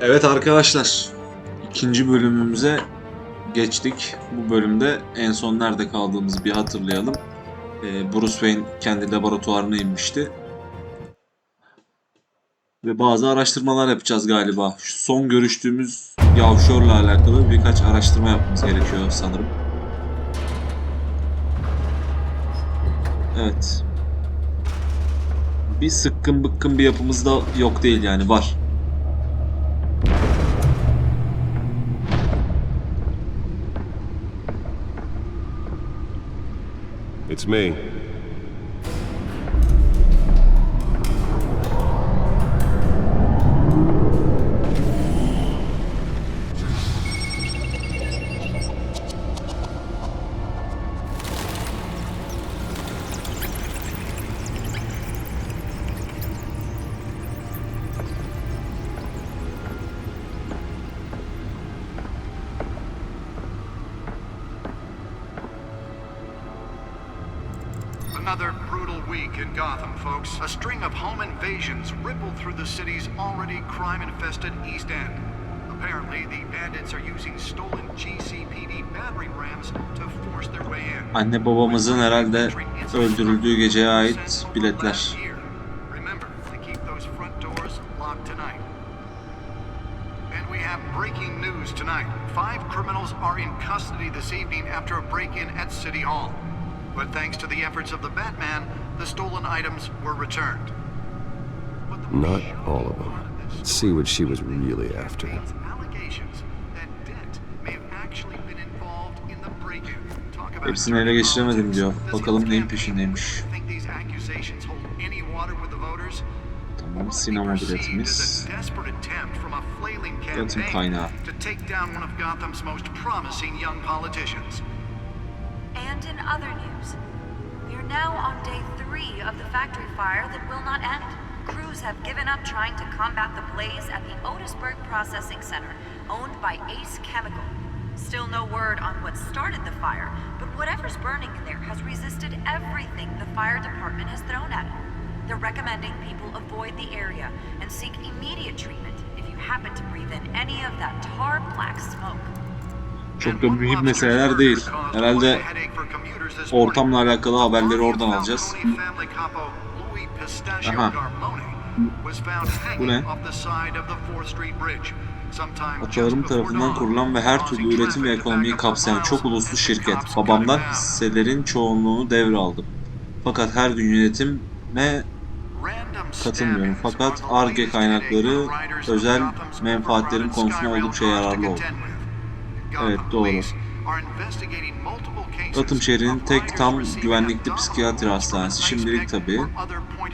Evet arkadaşlar, ikinci bölümümüze geçtik. Bu bölümde en son nerede kaldığımızı bir hatırlayalım. Bruce Wayne kendi laboratuvarına inmişti. Ve bazı araştırmalar yapacağız galiba. Şu son görüştüğümüz Yavşor'la alakalı birkaç araştırma yapmamız gerekiyor sanırım. Evet. Bir sıkkın bıkkın bir yapımız da yok değil yani, var. It's me. Another brutal week in Gotham, folks. A string of home invasions rippled through the city's already crime-infested East End. Apparently, the bandits are using stolen GCPD battering rams to force their way in. Anne babamızın herhalde öldürüldüğü geceye ait biletler. Remember to keep those front doors locked tonight. And we have breaking news tonight. 5 criminals are in custody this evening after a break-in at City Hall. But thanks to the efforts of the Batman, the stolen items were returned. Not all of them. Let's see what she was really after. Allegations that Dent may have actually been involved in the break-in. Talk about Hepsini ele geçiremedim diyor. Bakalım neyin peşindeymiş. think these accusations hold any water with the voters? Tamam, sinema biletimiz. Gotham kaynağı. To take down one of Gotham's most promising young politicians. And in other news, we are now on day 3 of the factory fire that will not end. Crews have given up trying to combat the blaze at the Otisburg Processing Center, owned by Ace Chemical. Still no word on what started the fire, but whatever's burning in there has resisted everything the fire department has thrown at it. They're recommending people avoid the area and seek immediate treatment if you happen to breathe in any of that tar black smoke. Çok da mühim meseleler değil. Herhalde ortamla alakalı haberleri oradan alacağız. Aha. Bu ne? Atalarım tarafından kurulan ve her türlü üretim ve ekonomiyi kapsayan çok uluslu şirket. Babamdan hisselerin çoğunluğunu devraldım. Fakat her gün yönetime katılmıyorum. Fakat Ar-Ge kaynakları özel menfaatlerin konusunda oldukça yararlı oldu. Evet, doğru. Gotham şehrinin tek tam güvenlikli psikiyatri hastanesi. Şimdilik tabii.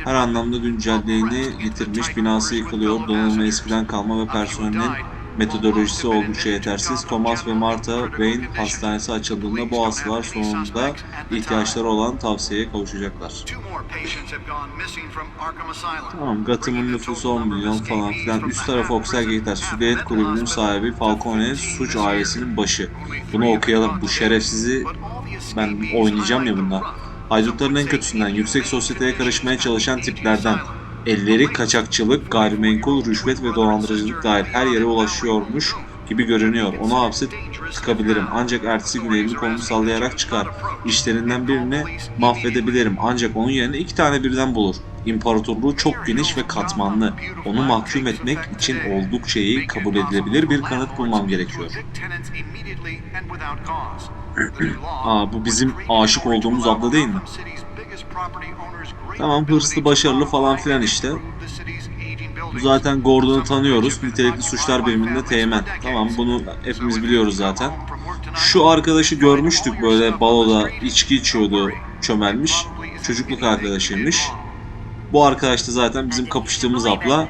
Her anlamda güncelliğini yitirmiş, binası yıkılıyor, donanımı eskiden kalma ve personelin metodolojisi oldukça yetersiz. Thomas ve Martha Wayne hastanesi açıldığında bu hastalar sonunda ihtiyaçları olan tavsiyeye kavuşacaklar. Tamam, Gotham'ın nüfusu 10 milyon falan filan. Üst tarafı Oksel gider. Südeyet kulübünün sahibi Falcone suç ailesinin başı. Bunu okuyalım. Bu şerefsizi ben oynayacağım ya bunda. Haydutların en kötüsünden, yüksek sosyeteye karışmaya çalışan tiplerden. Elleri kaçakçılık, gayrimenkul, rüşvet ve dolandırıcılık dahil her yere ulaşıyormuş gibi görünüyor. Onu hapse tıkabilirim. Ancak ertesi gün elini kolunu sallayarak çıkar. İşlerinden birini mahvedebilirim. Ancak onun yerine 2 tane birden bulur. İmparatorluğu çok geniş ve katmanlı. Onu mahkum etmek için oldukça iyi, kabul edilebilir bir kanıt bulmam gerekiyor. Bu bizim aşık olduğumuz abla değil mi? Tamam, hırslı, başarılı falan filan işte. Zaten Gordon'u tanıyoruz. Nitelikli suçlar biriminde teğmen. Tamam, bunu hepimiz biliyoruz zaten. Şu arkadaşı görmüştük, böyle baloda içki içiyordu, çömelmiş. Çocukluk arkadaşıymış. Bu arkadaş da zaten bizim kapıştığımız abla.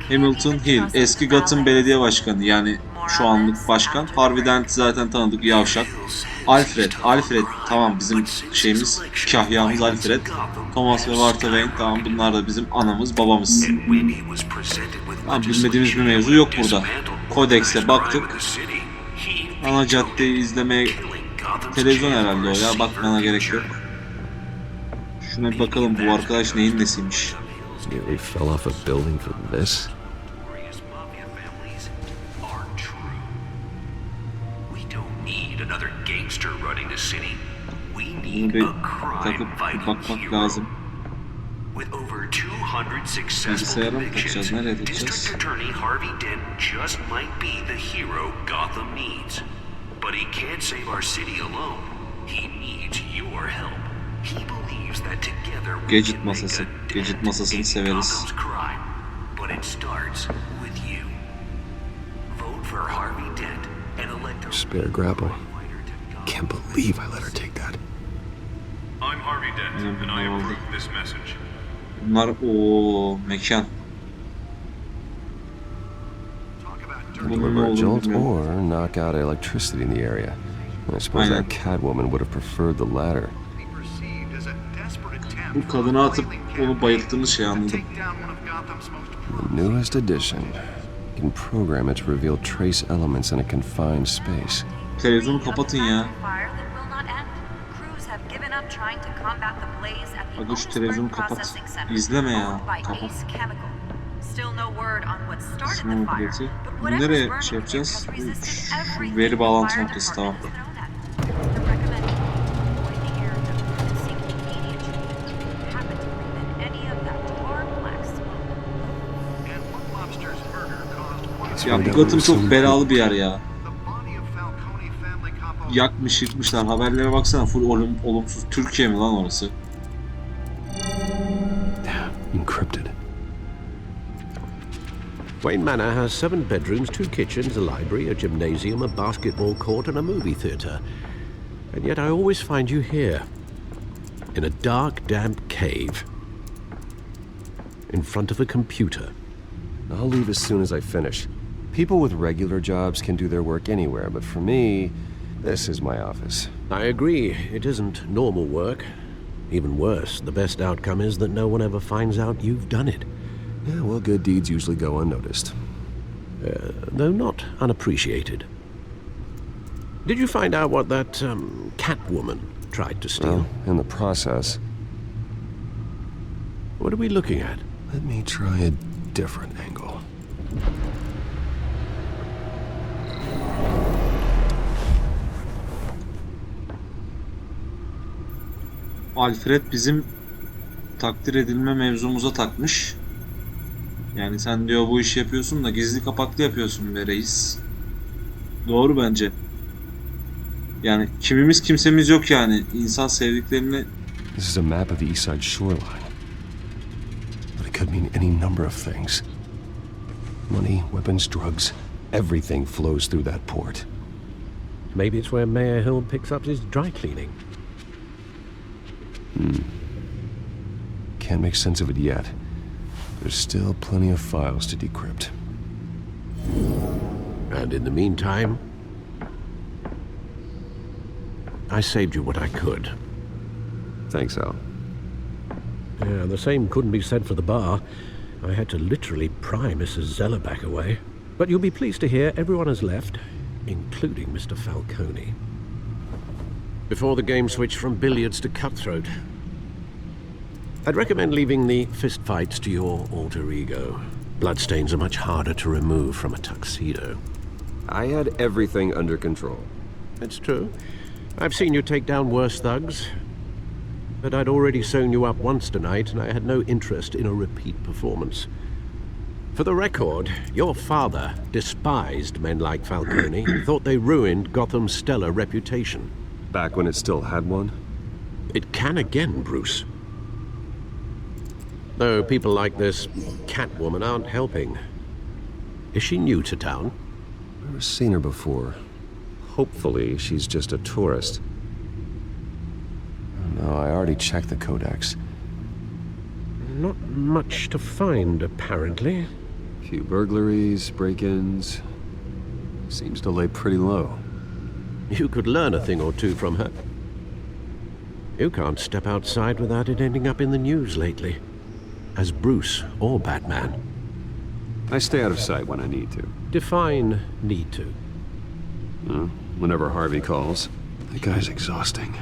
Hamilton Hill, eski Gotham Belediye Başkanı, yani şu anlık başkan. Harvey Dent zaten tanıdık, yavşak. Alfred, tamam, bizim şeyimiz, kahyamız Alfred. Thomas ve Martha Wayne, tamam, bunlar da bizim anamız, babamız. Tamam, bilmediğimiz bir mevzu yok burada. Kodex'e baktık. Ana caddeyi izlemeye, televizyon herhalde o ya, bakmana gerek yok. Şuna bir bakalım, bu arkadaş neyin nesiymiş. Nearly fell off a building for this. stories are true. We don't need another gangster running the city. We Bunu need bir a takıp crime-fighting bakmak hero. lazım. With over 200 successful Bilgisayara mı convictions, takacağız? Nereye takacağız? District Attorney Harvey Dent just might be the hero Gotham needs. But he can't save our city alone. He needs your help. He believes that together we Gadget can make masası. a dent Gadget masasını in severiz. Gotham's crime. But it starts with you. Vote for Harvey Dent and elect a Spare grapple. fighter to Gotham. Can't believe I let her take that. I'm Harvey Dent, and I approve this message. Bunlar o mekan. Talk about dirty. Bunun ne Deliver a olduğunu jolt bilmiyorum. or knock out electricity in the area. I suppose Aynen. that Catwoman would have preferred the latter. Be perceived as a desperate attempt Bu kadını atıp onu bayılttığımız şey to anladım. take down one of Gotham's most The newest addition. You can program it to reveal trace elements in a confined space. Televizyonu kapatın ya. Aga şu televizyonu kapat. İzleme ya. Kapat. Sinema bileti. Bunu nereye şey yapacağız? Şu veri bağlantı noktası, tamam. And Wood Lobster's murder caused quite Ya bu Gotham çok belalı bir yer ya. the body of Falcone family couple. Yakmış yıkmışlar. Haberlere baksana, full olumsuz. Türkiye mi lan orası? Encrypted. Wayne Manor has 7 bedrooms, 2 kitchens, a library, a gymnasium, a basketball court, and a movie theatre. And yet I always find you here, in a dark, damp cave, in front of a computer. I'll leave as soon as I finish. People with regular jobs can do their work anywhere, but for me, this is my office. I agree, it isn't normal work. Even worse, the best outcome is that no one ever finds out you've done it. Yeah, well, good deeds usually go unnoticed. Though not unappreciated. Did you find out what that Catwoman tried to steal? Well, in the process, What are we looking at? let me try a different angle. Alfred bizim takdir edilme mevzumuza takmış. Yani sen diyor bu işi yapıyorsun da gizli kapaklı yapıyorsun be reis. Doğru bence. Yani kimimiz kimsemiz yok yani. İnsan sevdiklerini... This is a map of the east side shoreline. But it could mean any number of things. Money, weapons, drugs, everything flows through that port. Maybe it's where Mayor Hill picks up his dry cleaning. Can't make sense of it yet. There's still plenty of files to decrypt. And in the meantime, I saved you what I could. Thanks, Al. Yeah, the same couldn't be said for the bar. I had to literally pry Mrs. Zeller back away. But you'll be pleased to hear everyone has left, including Mr. Falcone. Before the game switched from billiards to cutthroat. I'd recommend leaving the fistfights to your alter ego. Bloodstains are much harder to remove from a tuxedo. I had everything under control. That's true. I've seen you take down worse thugs. But I'd already sewn you up once tonight, and I had no interest in a repeat performance. For the record, your father despised men like Falcone, thought they ruined Gotham's stellar reputation. Back when it still had one? It can again, Bruce. Though people like this Catwoman aren't helping. Is she new to town? Never seen her before. Hopefully, she's just a tourist. No, I already checked the codex. Not much to find, apparently. Few burglaries, break-ins. Seems to lay pretty low. You could learn a thing or two from her. You can't step outside without it ending up in the news lately. As Bruce or Batman. I stay out of sight when I need to. Define need to. Whenever Harvey calls. That guy's exhausting.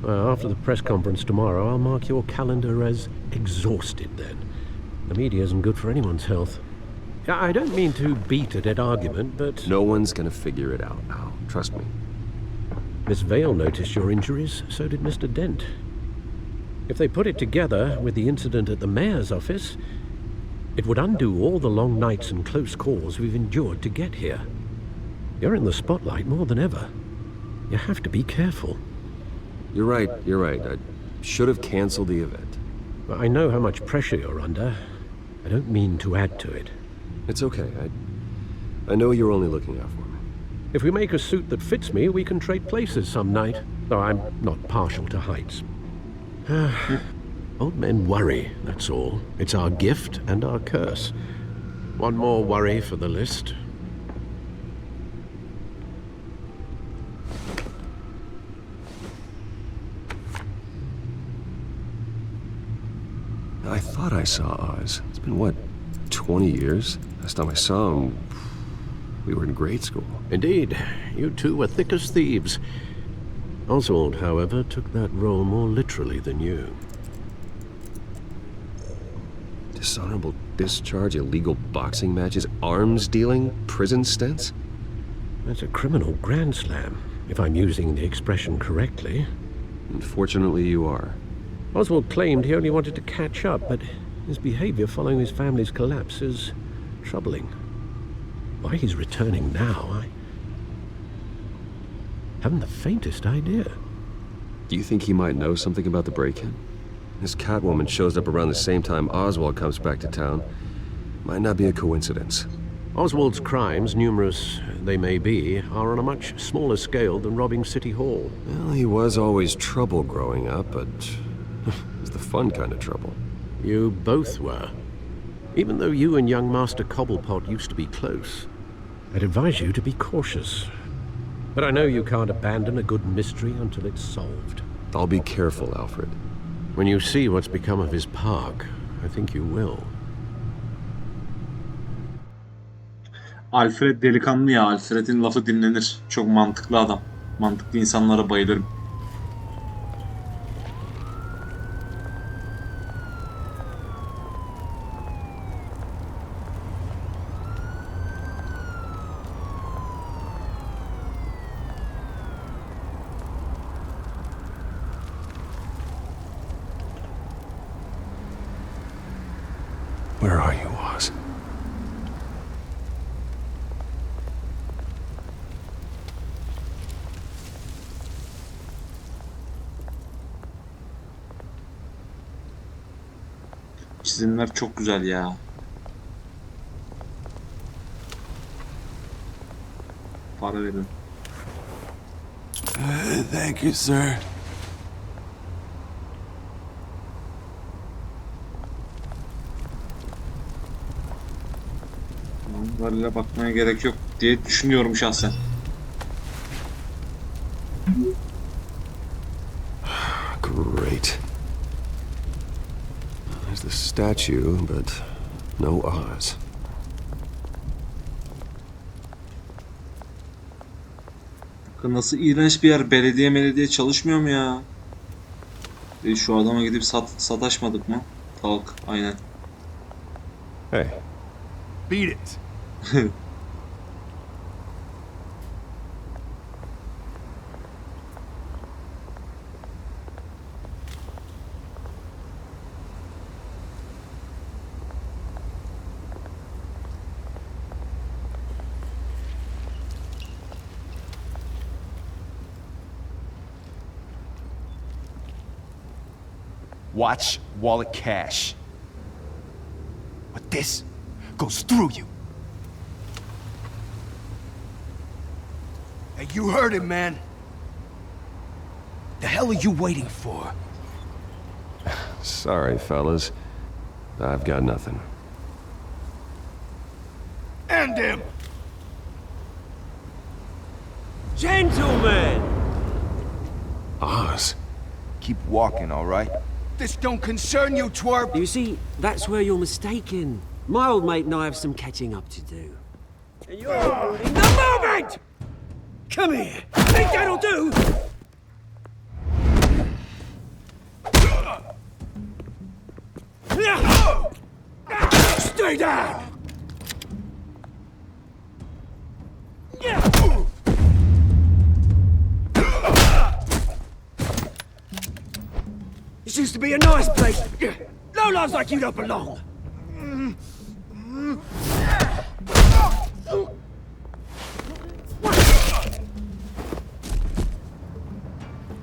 Well, after the press conference tomorrow, I'll mark your calendar as exhausted then. The media isn't good for anyone's health. I don't mean to beat a dead argument, but... No one's gonna figure it out now. Trust me. Miss Vale noticed your injuries, so did Mr. Dent. If they put it together with the incident at the mayor's office, it would undo all the long nights and close calls we've endured to get here. You're in the spotlight more than ever. You have to be careful. You're right. I should have canceled the event. I know how much pressure you're under. I don't mean to add to it. It's okay. I know you're only looking out for me. If we make a suit that fits me, we can trade places some night. Though I'm not partial to heights. Old men worry, that's all. It's our gift and our curse. One more worry for the list. I thought I saw Oz. It's been, what, 20 years? Last time I saw him, we were in grade school. Indeed, you two were thick as thieves. Oswald, however, took that role more literally than you. Dishonorable discharge, illegal boxing matches, arms dealing, prison stints? That's a criminal grand slam, if I'm using the expression correctly. Unfortunately, you are. Oswald claimed he only wanted to catch up, but his behavior following his family's collapse is troubling. Why he's returning now, I haven't the faintest idea. Do you think he might know something about the break-in? This Catwoman shows up around the same time Oswald comes back to town. Might not be a coincidence. Oswald's crimes, numerous they may be, are on a much smaller scale than robbing City Hall. Well, he was always trouble growing up, but it was the fun kind of trouble. You both were. Even though you and young Master Cobblepot used to be close, I'd advise you to be cautious. But I know you can't abandon a good mystery until it's solved. I'll be careful, Alfred. When you see what's become of his park, I think you will. Alfred delikanlı ya. Alfred'in lafı dinlenir. Çok mantıklı adam. Mantıklı insanlara bayılırım. Where are you, Oz? Çizimler çok güzel ya. Para verin. Thank you, sir. Bunlarla bakmaya gerek yok diye düşünüyorum şahsen. Great. There's the statue, but no Oz. Bakın nasıl iğrenç bir yer. Belediye çalışmıyor mu ya? Şu adama gidip sataşmadık mı? Kalk. Aynen. Hey. Beat it. Watch wallet cash. But this goes through you. Hey, you heard him, man. The hell are you waiting for? Sorry, fellas. I've got nothing. End him! Gentlemen! Oz? Keep walking, all right? This don't concern you, twerp! You see, that's where you're mistaken. My old mate and I have some catching up to do. And you're ruining the moment! Come here! Think that'll do? Stay down! used to be a nice place. Lowlifes like you don't belong.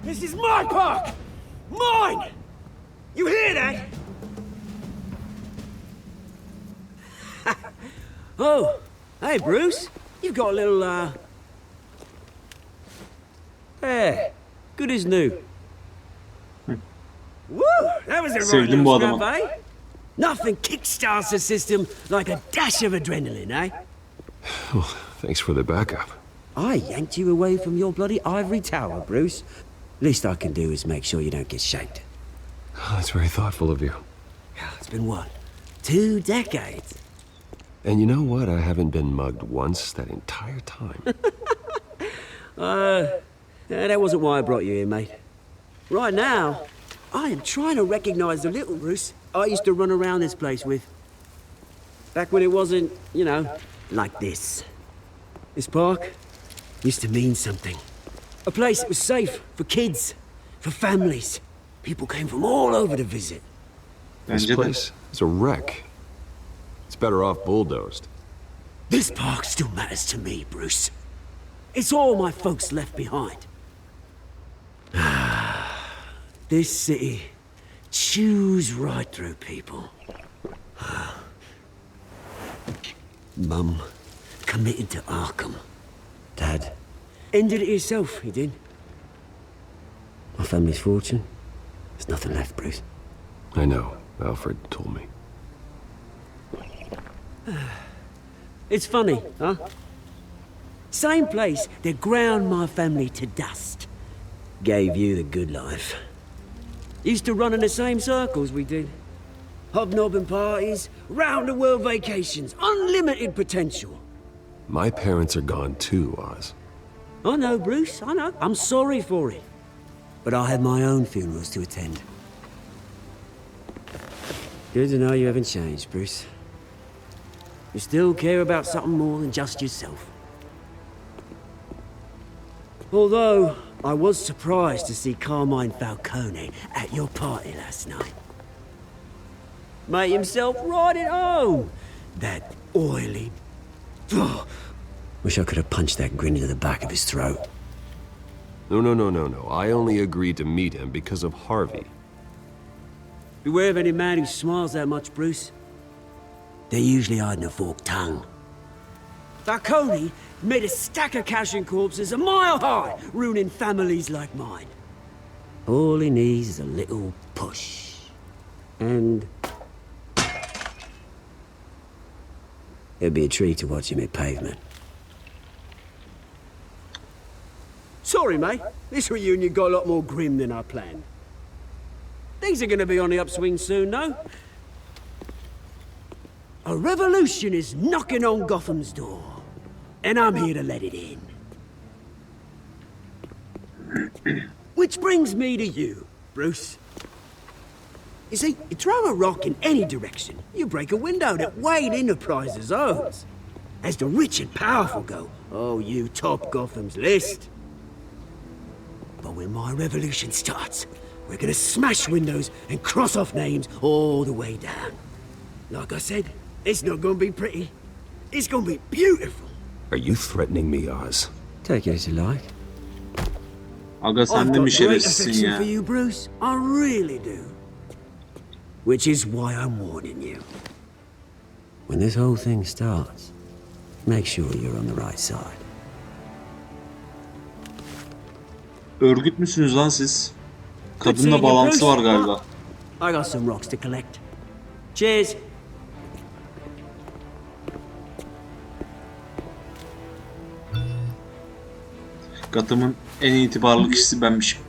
This is my park! Mine! You hear that? Oh, hey, Bruce. You've got a little, Hey, good as new. Woo! That was a right Sevdim bu little adamı. scrap, eh? Nothing kickstarts the system like a dash of adrenaline, eh? Well, thanks for the backup. I yanked you away from your bloody ivory tower, Bruce. Least I can do is make sure you don't get shanked. Oh, that's very thoughtful of you. It's been what? 2 decades? And you know what? I haven't been mugged once that entire time. That wasn't why I brought you here, mate. Right now, I am trying to recognize the little Bruce I used to run around this place with. Back when it wasn't, you know, like this. This park used to mean something. A place that was safe for kids, for families. People came from all over to visit. This Bence de. place is a wreck. It's better off bulldozed. This park still matters to me, Bruce. It's all my folks left behind. This city chews right through people. Mum committed to Arkham. Dad ended it himself, he did. My family's fortune, there's nothing left, Bruce. I know. Alfred told me. It's funny, huh? Same place that ground my family to dust. Gave you the good life. Used to run in the same circles we did. Hobnobbing parties, round-the-world vacations, unlimited potential. My parents are gone too, Oz. I know, Bruce, I know. I'm sorry for it. But I had my own funerals to attend. Good to know you haven't changed, Bruce. You still care about something more than just yourself. Although, I was surprised to see Carmine Falcone at your party last night. Made himself right at home. That oily... Ugh. Wish I could have punched that grin into the back of his throat. No. I only agreed to meet him because of Harvey. Beware of any man who smiles that much, Bruce. They're usually hiding a forked tongue. Falcone made a stack of cashing corpses a mile high, ruining families like mine. All he needs is a little push. And... it'd be a treat to watch him hit pavement. Sorry, mate. This reunion got a lot more grim than I planned. Things are gonna be on the upswing soon, though. A revolution is knocking on Gotham's door. And I'm here to let it in. Which brings me to you, Bruce. You see, you throw a rock in any direction, you break a window that Wayne Enterprises owns. As the rich and powerful go, oh, you top Gotham's list. But when my revolution starts, we're gonna smash windows and cross off names all the way down. Like I said, it's not gonna be pretty. It's gonna be beautiful. Are you threatening me, Oz? Take it as you like. Aga sen I've de got mi great şerefsizsin affection ya? for you, Bruce. I really do. Which is why I'm warning you. When this whole thing starts, make sure you're on the right side. Örgüt müsünüz lan siz? Kadınla bağlantısı var galiba. I got some rocks to collect. Cheers. Gotham'ın en itibarlı kişisi benmişim.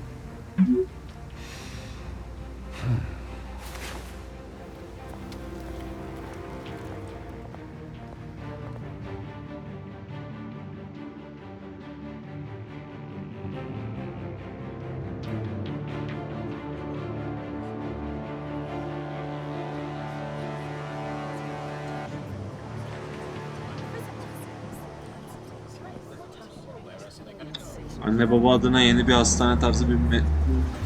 Anne baba adına yeni bir hastane tarzı bir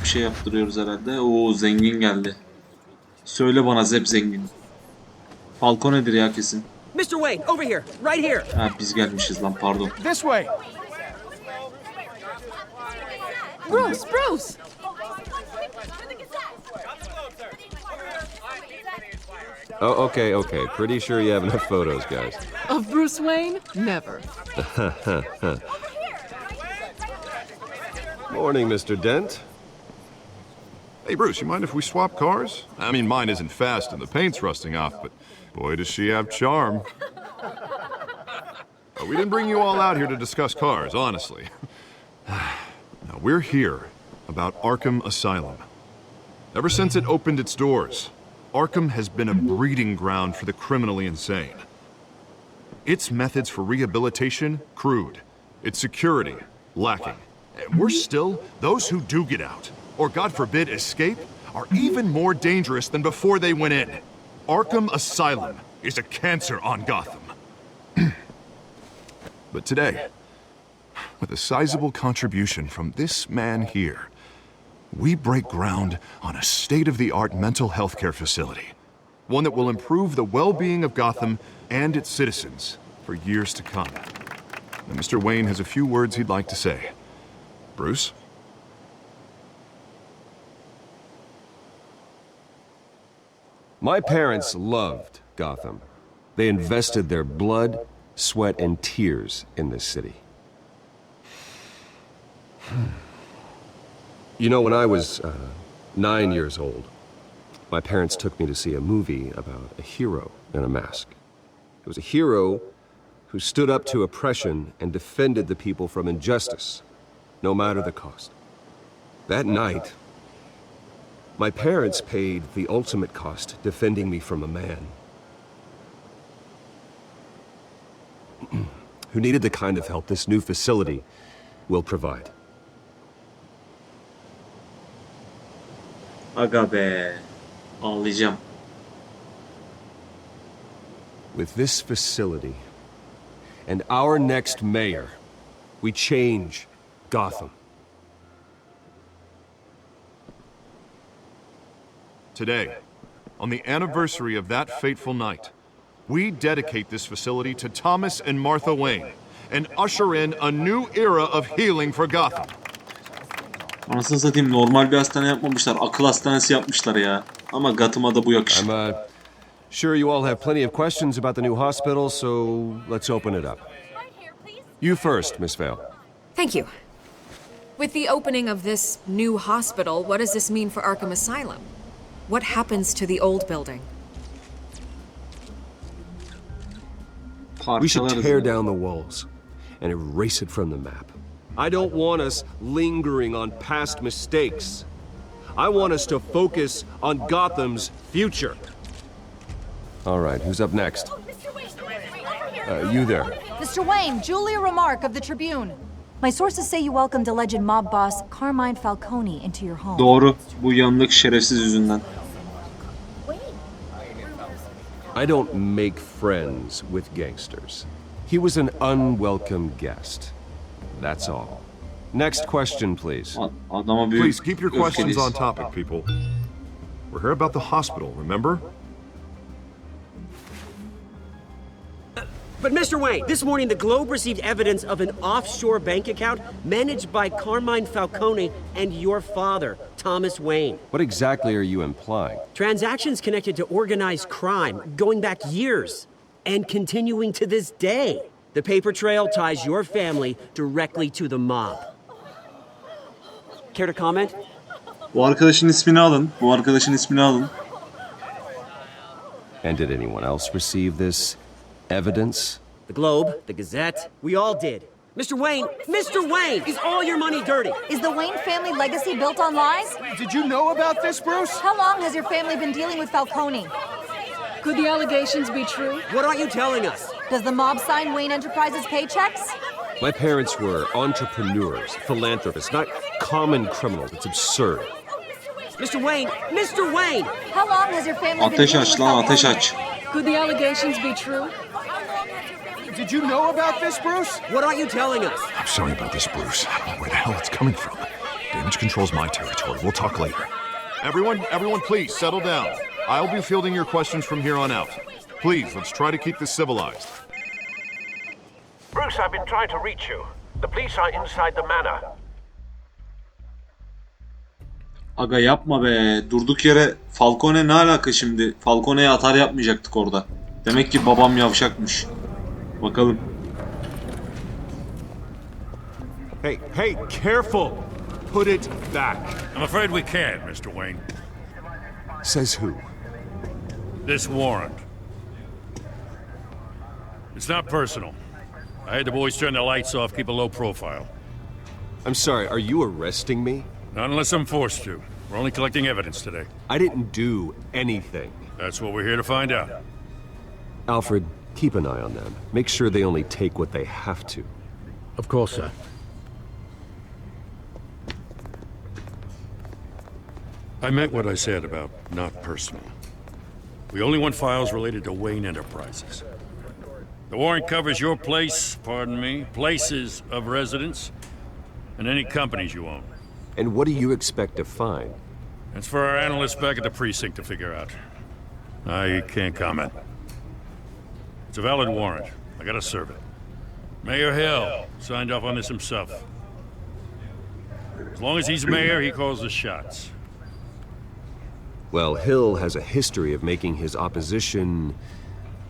şey yaptırıyoruz herhalde. Oo, zengin geldi. Söyle bana Zep zengin. Falcone'dir ya kesin. Mr. Wayne, over here, right here. Ha, biz gelmişiz lan, pardon. This way. Bruce, Bruce! Oh, okay. Pretty sure you have enough photos, guys. Of Bruce Wayne? Never. Morning, Mr. Dent. Hey, Bruce, you mind if we swap cars? I mean, mine isn't fast and the paint's rusting off, but boy, does she have charm. We didn't bring you all out here to discuss cars, honestly. Now, we're here about Arkham Asylum. Ever since it opened its doors, Arkham has been a breeding ground for the criminally insane. Its methods for rehabilitation, crude. Its security, lacking. And worse still, those who do get out, or God forbid escape, are even more dangerous than before they went in. Arkham Asylum is a cancer on Gotham. But today, with a sizable contribution from this man here, we break ground on a state-of-the-art mental health care facility. One that will improve the well-being of Gotham and its citizens for years to come. Now, Mr. Wayne has a few words he'd like to say. Bruce? My parents loved Gotham. They invested their blood, sweat, and tears in this city. You know, when I was 9 years old, my parents took me to see a movie about a hero in a mask. It was a hero who stood up to oppression and defended the people from injustice, no matter the cost. That night, my parents paid the ultimate cost defending me from a man who needed the kind of help this new facility will provide. Aga be. Ağlayacağım. With this facility and our next mayor, we change Gotham. Today, on the anniversary of that fateful night, we dedicate this facility to Thomas and Martha Wayne and usher in a new era of healing for Gotham. Anasını satayım, normal bir hastane yapmamışlar. Akıl hastanesi yapmışlar ya. Ama Gotham'a da bu yakışır. I'm sure you all have plenty of questions about the new hospital, so let's open it up. You first, Miss Vale. Thank you. With the opening of this new hospital, what does this mean for Arkham Asylum? What happens to the old building? We should tear down the walls and erase it from the map. I don't want us lingering on past mistakes. I want us to focus on Gotham's future. All right, who's up next? You there. Mr. Wayne, Julia Remark of the Tribune. My sources say you welcomed alleged mob boss Carmine Falcone into your home. Doğru. Bu yanındaki şerefsiz yüzünden. I don't make friends with gangsters. He was an unwelcome guest. That's all. Next question, please. Adama büyük Please keep your questions öfkeliyiz. on topic, people. We're here about the hospital, remember? But Mr. Wayne, this morning the Globe received evidence of an offshore bank account managed by Carmine Falcone and your father, Thomas Wayne. What exactly are you implying? Transactions connected to organized crime going back years and continuing to this day. The paper trail ties your family directly to the mob. Care to comment? Bu arkadaşın ismini alın. Bu arkadaşın ismini alın. And did anyone else receive this evidence? The Globe, the Gazette, we all did. Mr. Wayne, is all your money dirty? Is the Wayne family legacy built on lies? Did you know about this, Bruce? How long has your family been dealing with Falcone? Could the allegations be true? What aren't you telling us? Does the mob sign Wayne Enterprises paychecks? My parents were entrepreneurs, philanthropists, not common criminals. It's absurd. Mr. Wayne! How long has your family been Ateş dealing aç with lan, ateş Falcone? aç. Could the allegations be true? Did you know about this, Bruce? What are you telling us? I'm sorry about this, Bruce. I don't know where the hell it's coming from. Damage control's my territory. We'll talk later. Everyone, please, settle down. I'll be fielding your questions from here on out. Please, let's try to keep this civilized. Bruce, I've been trying to reach you. The police are inside the manor. Aga yapma be. Durduk yere Falcone ne alaka şimdi? Falcone'ye atar yapmayacaktık orada. Demek ki babam yavşakmış. Bakalım. Hey, careful! Put it back. I'm afraid we can't, Mr. Wayne. Says who? This warrant. It's not personal. I had the boys turn the lights off, keep a low profile. I'm sorry, are you arresting me? Not unless I'm forced to. We're only collecting evidence today. I didn't do anything. That's what we're here to find out. Alfred, keep an eye on them. Make sure they only take what they have to. Of course, sir. I meant what I said about not personal. We only want files related to Wayne Enterprises. The warrant covers your place, pardon me, places of residence, and any companies you own. And what do you expect to find? That's for our analysts back at the precinct to figure out. I can't comment. It's a valid warrant. I gotta serve it. Mayor Hill signed off on this himself. As long as he's mayor, he calls the shots. Well, Hill has a history of making his opposition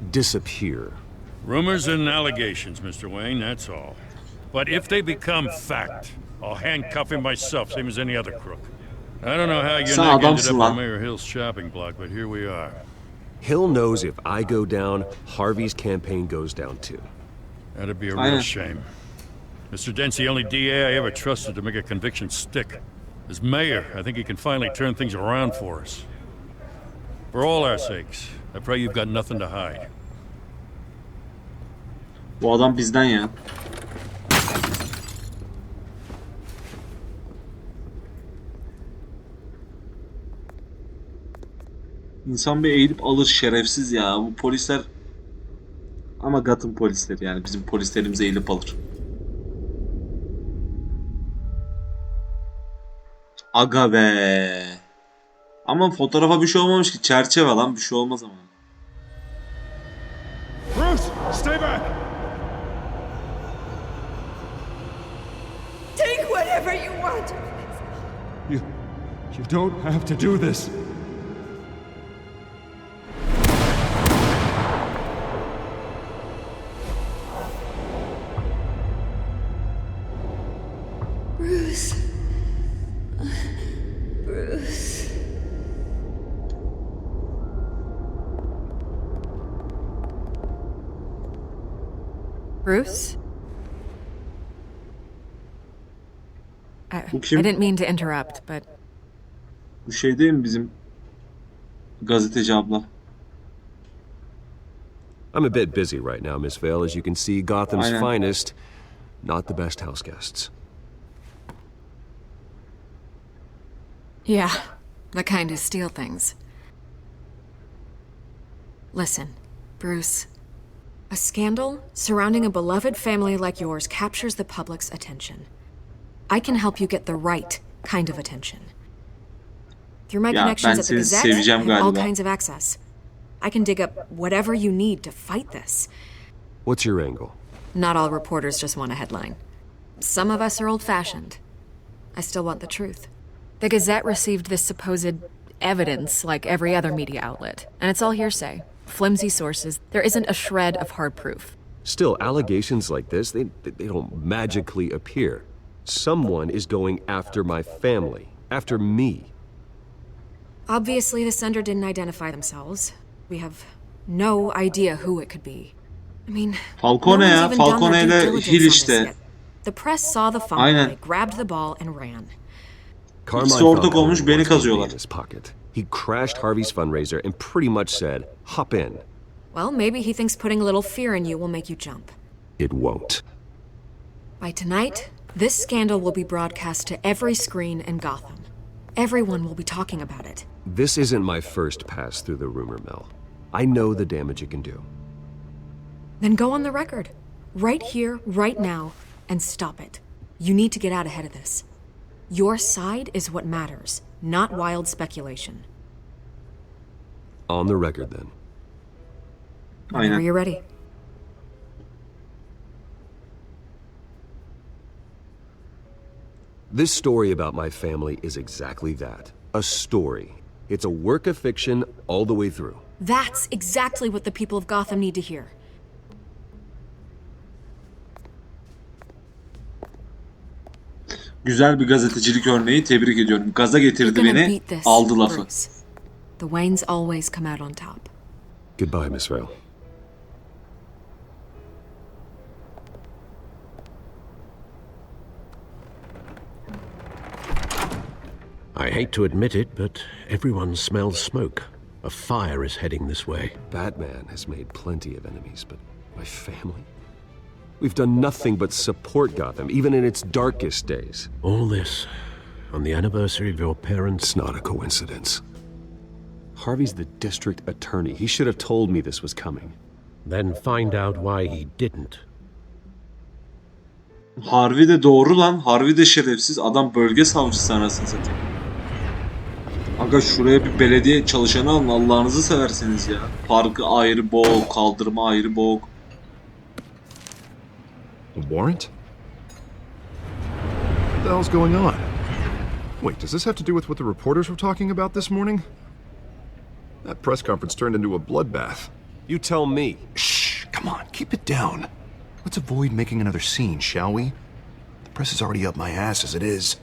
disappear. Rumors and allegations, Mr. Wayne, that's all. But if they become fact, I'll handcuff him myself, same as any other crook. I don't know how your neck ended up on Mayor Hill's shopping block, but here we are. Hill knows if I go down, Harvey's campaign goes down too. That'd be a real shame. Mr. Dent's the only DA I ever trusted to make a conviction stick. As mayor, I think he can finally turn things around for us. For all our sakes, I pray you've got nothing to hide. Bu adam bizden ya. İnsan bir eğilip alır, şerefsiz ya. Bu polisler ama Gotham polisleri, yani bizim polislerimiz eğilip alır. Aga be. Ama fotoğrafa bir şey olmamış ki, çerçeve lan, bir şey olmaz ama. Bruce, stay back. Take whatever you want. You don't have to do this. Bruce. Bruce. Bruce? Bu I kim? didn't mean to interrupt, but... Bu şey değil mi bizim gazeteci abla? I'm a bit busy right now, Miss Vale. As you can see, Gotham's Aynen. finest, not the best house guests. Yeah, the kind who steal things. Listen, Bruce. A scandal surrounding a beloved family like yours captures the public's attention. I can help you get the right kind of attention. Through my connections at the Gazette, I have all kinds of access. I can dig up whatever you need to fight this. What's your angle? Not all reporters just want a headline. Some of us are old-fashioned. I still want the truth. The Gazette received this supposed evidence like every other media outlet, and it's all hearsay. Flimsy sources. There isn't a shred of hard proof. Still, allegations like this, they don't magically appear. Someone is going after my family, after me. Obviously, the sender didn't identify themselves. We have no idea who it could be. I mean, Falcone no one's ya, even done Falcone their due ile diligence Hill on this işte. yet. The press saw the fumble, Aynen. they grabbed the ball and ran. İkisi ortak olmuş, beni wants me to be kazıyorlar. in his pocket. He crashed Harvey's fundraiser and pretty much said, hop in. Well, maybe he thinks putting a little fear in you will make you jump. It won't. By tonight, this scandal will be broadcast to every screen in Gotham. Everyone will be talking about it. This isn't my first pass through the rumor mill. I know the damage it can do. Then go on the record. Right here, right now, and stop it. You need to get out ahead of this. Your side is what matters, not wild speculation. On the record, then. Whenever you're ready. This story about my family is exactly that. A story. It's a work of fiction all the way through. That's exactly what the people of Gotham need to hear. Güzel bir gazetecilik örneği, tebrik ediyorum. Gaza getirdi beni, aldı lafı. Bruce. The Waynes always come out on top. Goodbye, Miss Vale. I hate to admit it, but everyone smells smoke. A fire is heading this way. Batman has made plenty of enemies, but my family? We've done nothing but support Gotham, even in its darkest days. All this on the anniversary of your parents'... It's not a coincidence. Harvey's the district attorney. He should have told me this was coming. Then find out why he didn't. Harvey de doğru lan. Harvey de şerefsiz. Adam bölge savcısı anasını satayım. Aga şuraya bir belediye çalışanı alın, Allah'ınızı severseniz ya. Parkı ayrı bok, kaldırma ayrı bok. A warrant? What the hell's going on? Wait, does this have to do with what the reporters were talking about this morning? That press conference turned into a bloodbath. You tell me. Shh, come on, keep it down. Let's avoid making another scene, shall we? The press is already up my ass as it is.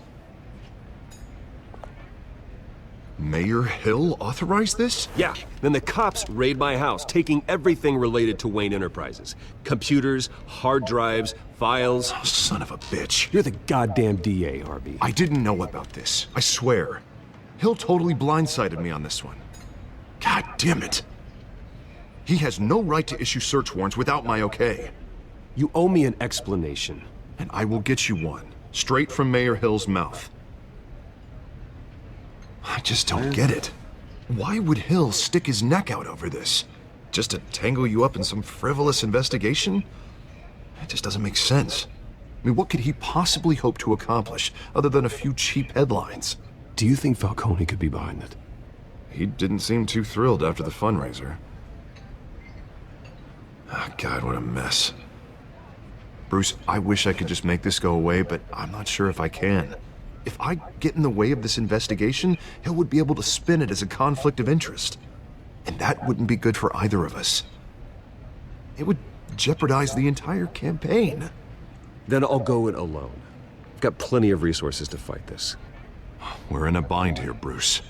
Mayor Hill authorized this? Yeah, then the cops raid my house, taking everything related to Wayne Enterprises. Computers, hard drives, files. Oh, son of a bitch. You're the goddamn DA, Harvey. I didn't know about this, I swear. Hill totally blindsided me on this one. God damn it. He has no right to issue search warrants without my okay. You owe me an explanation. And I will get you one, straight from Mayor Hill's mouth. I just don't get it. Why would Hill stick his neck out over this? Just to tangle you up in some frivolous investigation? It just doesn't make sense. I mean, what could he possibly hope to accomplish other than a few cheap headlines? Do you think Falcone could be behind it? He didn't seem too thrilled after the fundraiser. Oh, God, what a mess. Bruce, I wish I could just make this go away, but I'm not sure if I can. If I get in the way of this investigation, Hill would be able to spin it as a conflict of interest. And that wouldn't be good for either of us. It would jeopardize the entire campaign. Then I'll go it alone. I've got plenty of resources to fight this. We're in a bind here, Bruce.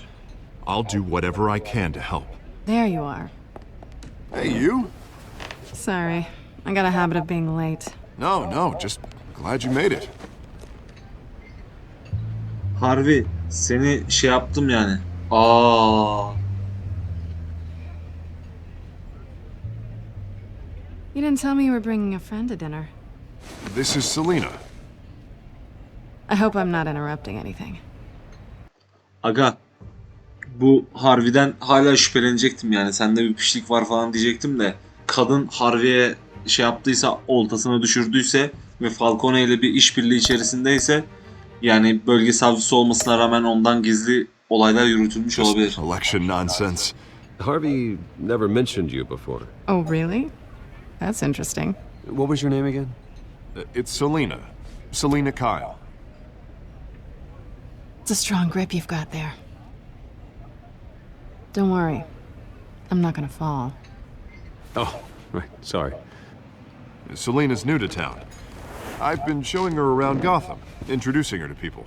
I'll do whatever I can to help. There you are. Hey, you? Sorry, I got a habit of being late. No, just glad you made it. Harvey, seni şey yaptım yani. Aa. You didn't tell me you were bringing a friend to dinner. This is Selina. I hope I'm not interrupting anything. Aga, bu Harvey'den hala şüphelenecektim yani. Sende bir pişlik var falan diyecektim de. Kadın Harvey'e şey yaptıysa, oltasına düşürdüyse ve Falcone ile bir işbirliği içerisindeyse, yani bölge savcısı olmasına rağmen ondan gizli olaylar yürütülmüş olabilir. Election nonsense. Harvey never mentioned you before. Oh, really? That's interesting. What was your name again? It's Selina. Selina Kyle. It's a strong grip you've got there. Don't worry. I'm not gonna fall. Oh, right. Sorry. Selina's new to town. I've been showing her around Gotham, introducing her to people.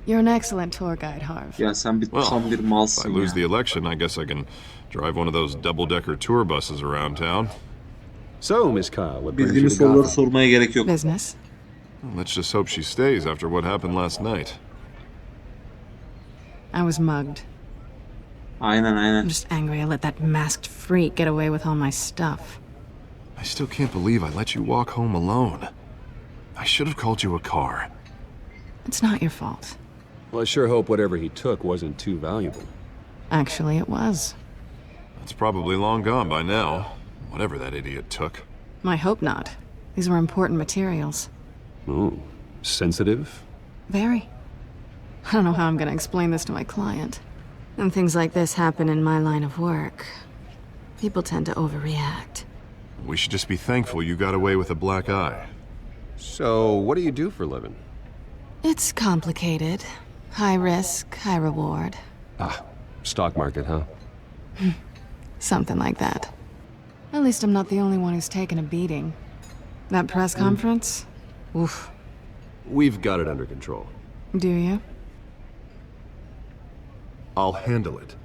You're an excellent tour guide, Harv. Ya sen bir tam bir If I malsın lose the ya. election, I guess I can drive one of those double-decker tour buses around town. So, Miss Kyle, what brings you Bildiğimiz to soruları Gotham? sormaya gerek yok. Business? Let's just hope she stays after what happened last night. I was mugged. Aynen. I'm just angry I let that masked freak get away with all my stuff. I still can't believe I let you walk home alone. I should have called you a car. It's not your fault. Well, I sure hope whatever he took wasn't too valuable. Actually, it was. It's probably long gone by now, whatever that idiot took. I hope not. These were important materials. Ooh, sensitive? Very. I don't know how I'm gonna explain this to my client. When things like this happen in my line of work, people tend to overreact. We should just be thankful you got away with a black eye. So, what do you do for a living? It's complicated. High risk, high reward. Ah, stock market, huh? Something like that. At least I'm not the only one who's taken a beating. That press conference? Oof. We've got it under control. Do you? I'll handle it.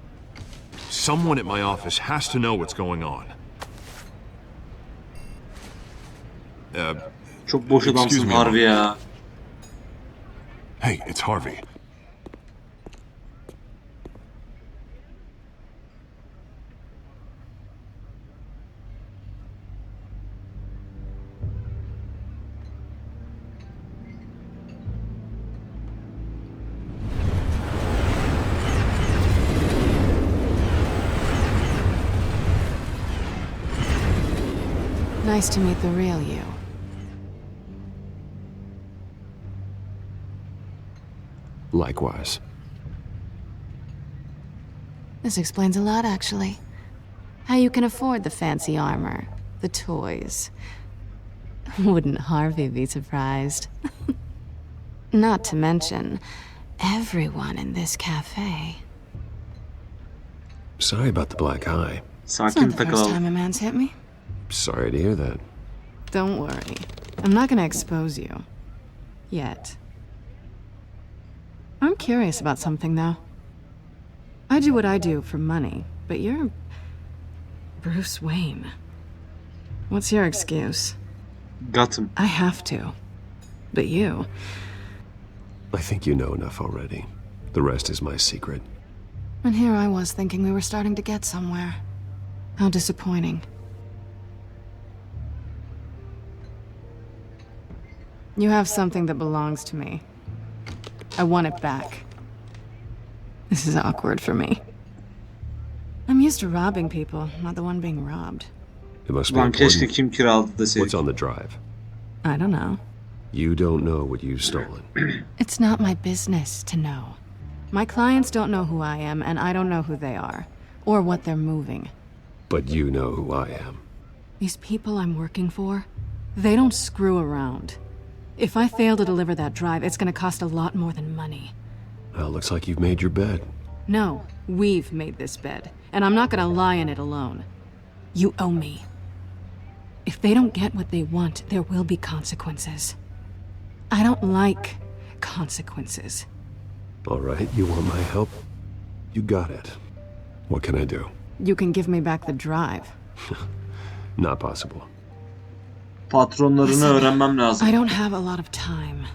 Someone at my office has to know what's going on. Çok boş excuse adamsın me. Harvey ya. Hey, it's Harvey. Nice to meet the real you. Likewise. This explains a lot, actually. How you can afford the fancy armor, the toys. Wouldn't Harvey be surprised? Not to mention, everyone in this cafe. Sorry about the black eye. It's not the first time a man's hit me. Sorry to hear that. Don't worry. I'm not gonna expose you. Yet. I'm curious about something, though. I do what I do for money, but you're... Bruce Wayne. What's your excuse? Gotham. I have to. But you... I think you know enough already. The rest is my secret. And here I was thinking we were starting to get somewhere. How disappointing. You have something that belongs to me. I want it back. This is awkward for me. I'm used to robbing people, not the one being robbed. It must be Lan keşke important. kim kiraladı deseydik. What's on the drive? I don't know. You don't know what you've stolen. It's not my business to know. My clients don't know who I am, and I don't know who they are, or what they're moving. But you know who I am. These people I'm working for, they don't screw around. If I fail to deliver that drive, it's gonna cost a lot more than money. Well, looks like you've made your bed. No, we've made this bed, and I'm not gonna lie in it alone. You owe me. If they don't get what they want, there will be consequences. I don't like consequences. All right, you want my help? You got it. What can I do? You can give me back the drive. Not possible. Patronlarını öğrenmem lazım. I don't have a lot of time.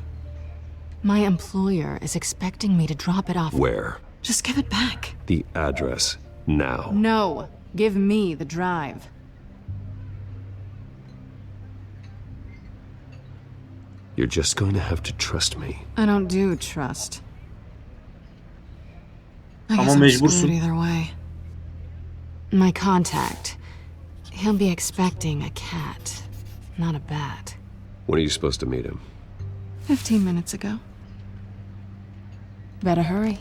My employer is expecting me to drop it off. Where? Just give it back. The address, now. No, give me the drive. You're just going to have to trust me. I don't do trust. I Ama guess I'm mecbursun. screwed either way. My contact, he'll be expecting a cat, not a bat. When are you supposed to meet him? 15 minutes ago. Better hurry.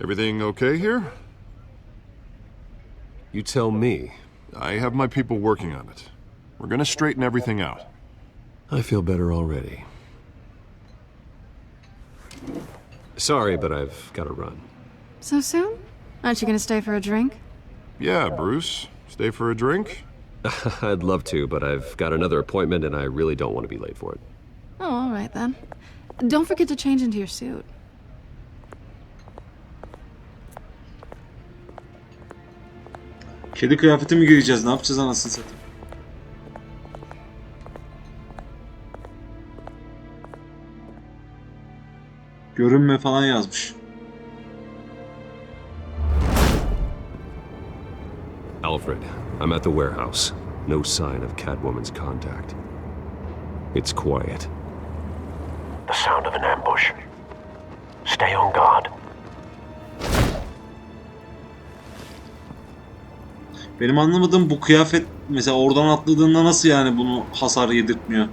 Everything okay here? You tell me. I have my people working on it. We're gonna straighten everything out. I feel better already. Sorry, but I've got to run. So soon? Aren't you gonna stay for a drink? Yeah, Bruce. Stay for a drink? I'd love to, but I've got another appointment and I really don't want to be late for it. Oh, all right then. Don't forget to change into your suit. Kedi kıyafeti mi giyeceğiz? Ne yapacağız anasını satayım? Görünme falan yazmış. Alfred, I'm at the warehouse. No sign of Catwoman's contact. It's quiet. The sound of an ambush. Stay on guard. Benim anlamadığım bu kıyafet mesela oradan atladığında nasıl yani bunu hasar yedirtmiyor?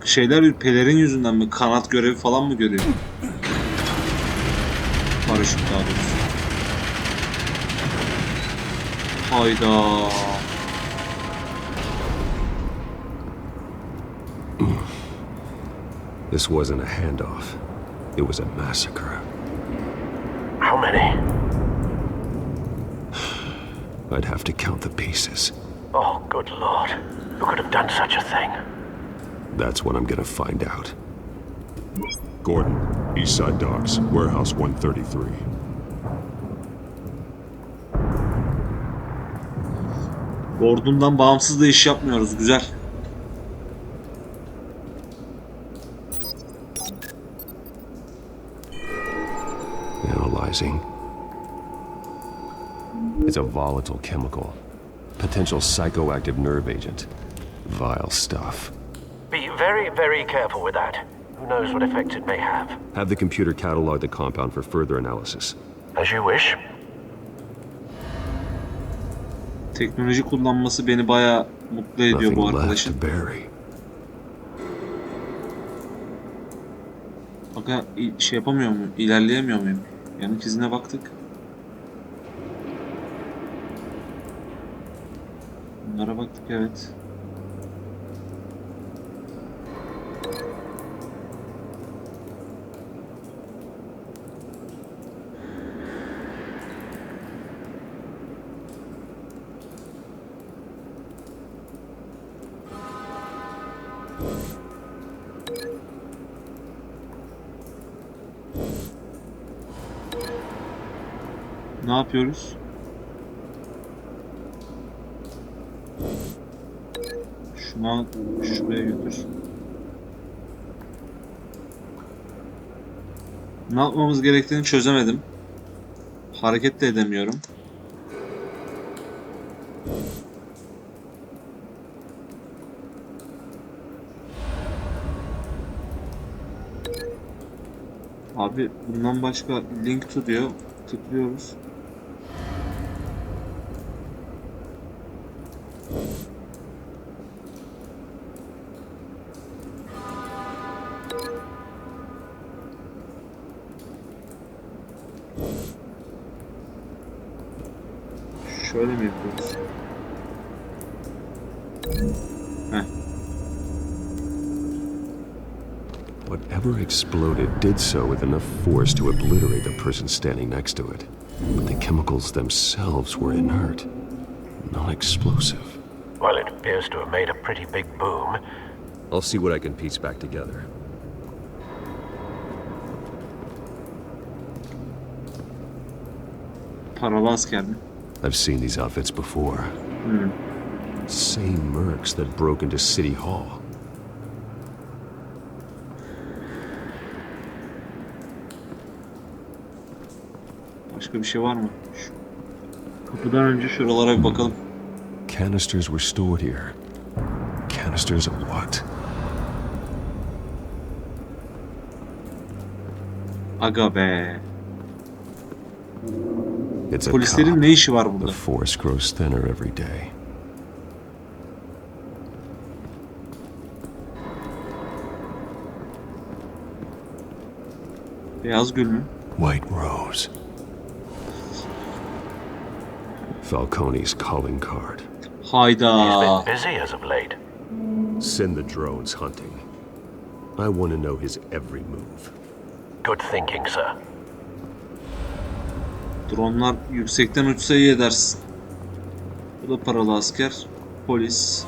Şeyler pelerin yüzünden mi? Kanat görevi falan mı görüyor? Paraşüt daha doğrusu. Hayda. This wasn't a handoff. It was a massacre. How many? I'd have to count the pieces. Oh, good Lord. Who could have done such a thing? That's what I'm gonna find out. Gordon, Eastside Docks, Warehouse 133. Gordon'dan bağımsız da iş yapmıyoruz. Güzel. Analyzing. It's a volatile chemical. Potential psychoactive nerve agent. Vile stuff. Be very, very careful with that. Who knows what effect it may have. Have the computer catalog the compound for further analysis. As you wish. Teknoloji kullanması beni bayağı mutlu ediyor bu arkadaşın. Bakın şey yapamıyor muyum? İlerleyemiyor muyum? Yanık izine baktık. Bunlara baktık, evet. Ne yapıyoruz? Şuna şuraya götür. Ne yapmamız gerektiğini çözemedim. Hareket de edemiyorum. Abi bundan başka link to diyor. Tıklıyoruz. Şöyle mi yapıyoruz? Heh. Whatever exploded did so with enough force to obliterate the person standing next to it. But the chemicals themselves were inert, non-explosive. Well, it appears to have made a pretty big boom. I'll see what I can piece back together. Paralı asker mi? I've seen these outfits before. Same mercs that broke into City Hall. Başka bir şey var mı? Kapıdan önce şuralara bir bakalım. Canisters were stored here. Canisters of what? Aga be. It's a Polislerin ne işi var burada? The force grows thinner every day. Beyaz gül mü? White Rose. Falcone's calling card. Hayda. He's been busy as of late. Send the drones hunting. I want to know his every move. Good thinking, sir. Dronlar yüksekten uçsa iyi edersin. Bu da paralı asker. Polis.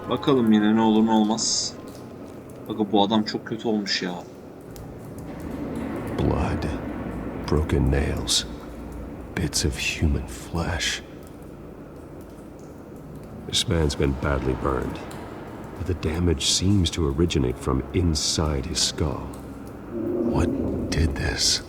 Bakalım yine ne olur ne olmaz. Bakın bu adam çok kötü olmuş ya. Blood. Broken nails. Bits of human flesh. This man's been badly burned, but the damage seems to originate from inside his skull. What did this?